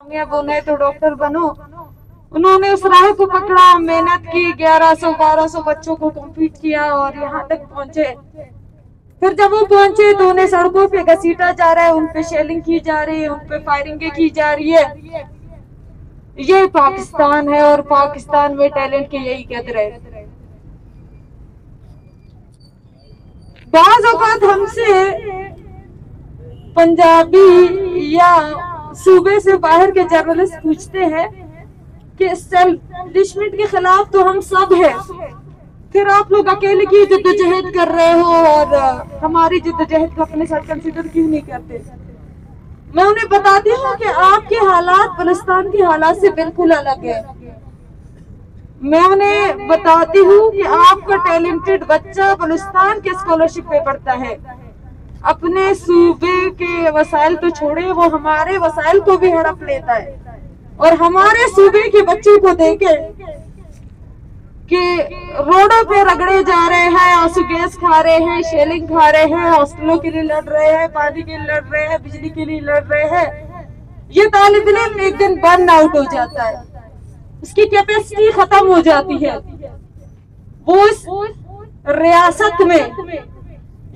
कामयाब होना है तो डॉक्टर बनो। उन्होंने उस राह को पकड़ा, मेहनत की, 1100-1200 बच्चों को कंप्लीट किया और यहाँ तक पहुंचे। फिर जब वो पहुंचे तो उन्हें सड़कों पे घसीटा जा रहा है, उन पे शेलिंग की जा रही है, उन पे फायरिंग की जा रही है। ये पाकिस्तान है और पाकिस्तान में टैलेंट की यही कदर है। बाज़ औक़ात हमसे पंजाबी या सूबे से बाहर के जर्नलिस्ट पूछते हैं कि एस्टेब्लिशमेंट के खिलाफ तो हम सब हैं, फिर आप लोग अकेले की जद्दोजहद कर रहे हो और हमारी जद्दोजहद को अपने साथ कंसिडर क्यों नहीं करते। मैं उन्हें बताती हूँ कि आपके हालात बलूचिस्तान के हालात से बिल्कुल अलग है। मैं उन्हें बताती हूँ कि आपका टैलेंटेड बच्चा बलूचिस्तान के स्कॉलरशिप पे पढ़ता है, अपने सूबे के वसाइल तो छोड़े, वो हमारे वसाइल को भी हड़प लेता है और हमारे सूबे के बच्चों को देखे कि रोडों पे रगड़े जा रहे हैं, आंसू गैस खा रहे हैं, शेलिंग खा रहे हैं, हॉस्टलों के लिए लड़ रहे हैं, पानी के लिए लड़ रहे हैं, बिजली के लिए लड़ रहे हैं। ये तालिब इल्म एक दिन बर्न आउट हो जाता है, उसकी कैपेसिटी खत्म हो जाती है। वो इस रियासत में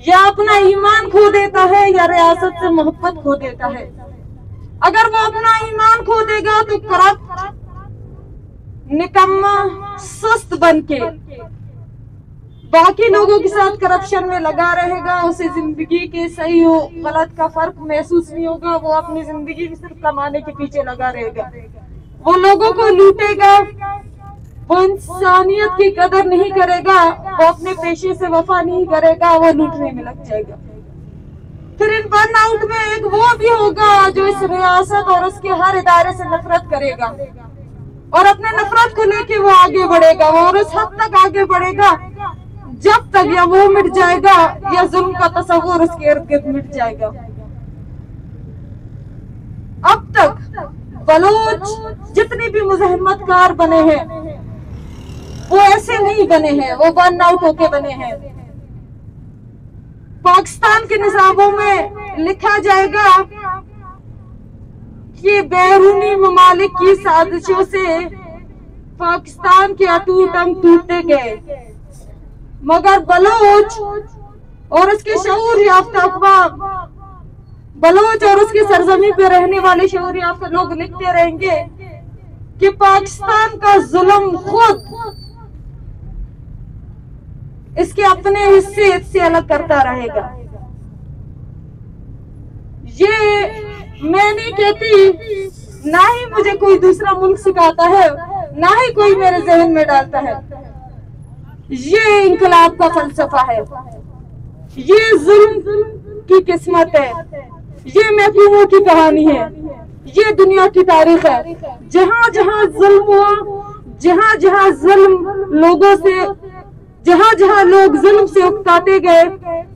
या अपना ईमान खो देता है या रियासत से मोहब्बत खो देता है। अगर वो अपना ईमान खो देगा तो करप्ट, निकम्मा, सुस्त बनके बाकी लोगों के साथ करप्शन में लगा रहेगा। उसे जिंदगी के सही हो गलत का फर्क महसूस नहीं होगा। वो अपनी जिंदगी में सिर्फ कमाने के पीछे लगा रहेगा, वो लोगों को लूटेगा, वो इंसानियत की कदर नहीं करेगा, वो अपने पेशे से वफा नहीं करेगा, वो लूटने में लग जाएगा। फिर इन बर्नआउट में एक वो भी होगा जो इस रियासत और उसके हर इदारे से नफरत करेगा और अपने नफरत को लेके वो आगे बढ़ेगा और उस हद तक आगे बढ़ेगा जब तक या वो मिट जाएगा या जुल्म का तस्वुर उसके इर्द गिर्द मिट जाएगा। अब तक बलोच जितने भी मुज़ाहमतकार बने हैं वो ऐसे नहीं बने हैं, वो बर्न आउट होके बने हैं। पाकिस्तान के निसाबों में लिखा जाएगा कि बैरूनी ममालिक की साजिशों से पाकिस्तान के अटूट अंग टूटते गए, मगर बलोच और उसके शऊर याफ्ता अक़वाम, बलोच और उसकी सरजमी पे रहने वाले शऊर याफ्ता लोग लिखते रहेंगे कि पाकिस्तान का जुल्म खुद इसके अपने हिस्से से अलग करता रहेगा। ये मैं नहीं कहती, ना ही मुझे कोई दूसरा मुल्क सिखाता है, ना ही कोई मेरे जहन में डालता है। ये इंकलाब का फलसफा है, ये जुल्म की किस्मत है, ये महकूमों की कहानी है, ये दुनिया की तारीख है। जहां जहां जुल्म हुआ, जहां जहां जुल्म लोगों से, जहां जहां लोग जुल्म से उकताते गए,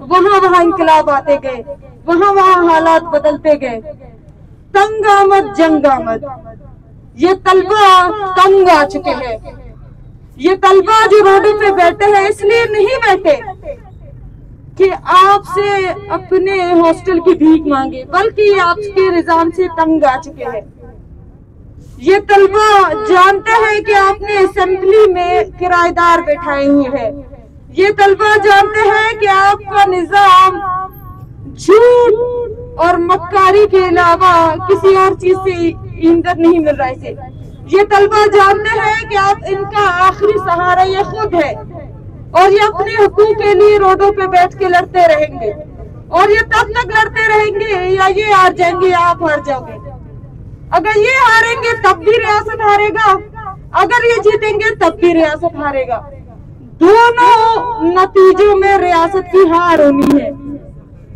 वहां वहां इंकलाब आते गए, वहां वहां हालात बदलते गए। तंग आमद जंग आमद, ये तलबा तंग आ चुके हैं। ये तलबा जो रोडों पे बैठे हैं इसलिए नहीं बैठे कि आपसे अपने हॉस्टल की भीख मांगे, बल्कि आपके निजाम से तंग आ चुके हैं। ये तलबा जानते हैं कि आपने असेंबली में किराएदार बैठाए हुए हैं। ये तलबा जानते हैं कि आपका निजाम झूठ और मक्कारी के अलावा किसी और चीज से ईंधन नहीं मिल रहा है। ये तलबा जानते हैं कि आप इनका आखिरी सहारा ये खुद है और ये अपने हुकूक के लिए रोडों पे बैठ के लड़ते रहेंगे और ये तब तक लड़ते रहेंगे या ये हार जाएंगे या आप हार जाओगे। अगर ये हारेंगे तब भी रियासत हारेगा, अगर ये जीतेंगे तब भी रियासत हारेगा। दोनों नतीजों में रियासत की हार होनी है।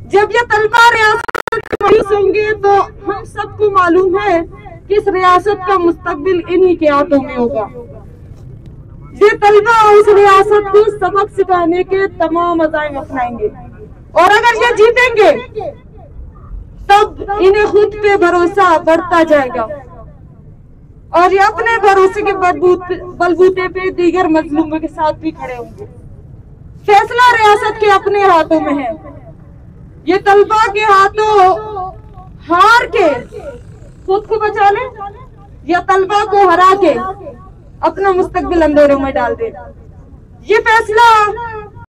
जब ये तलबा रियासत के मायूस होंगे तो हम सबको मालूम है कि इस रियासत का मुस्तकबिल इन्हीं के हाथों में होगा। ये तलबा उस रियासत को सबक सिखाने के तमाम अज़ाइम अपनाएंगे और अगर ये जीतेंगे तब इन्हें खुद पे भरोसा बढ़ता जाएगा और ये अपने भरोसे के बलबूते पे दीगर मजलूमों के साथ भी खड़े होंगे। फैसला रियासत के अपने हाथों में है। ये तलबा के हाथों हार के खुद को बचा ले या तलबा को हरा के अपना मुस्तकबिल अंधेरों में डाल दे। ये फैसला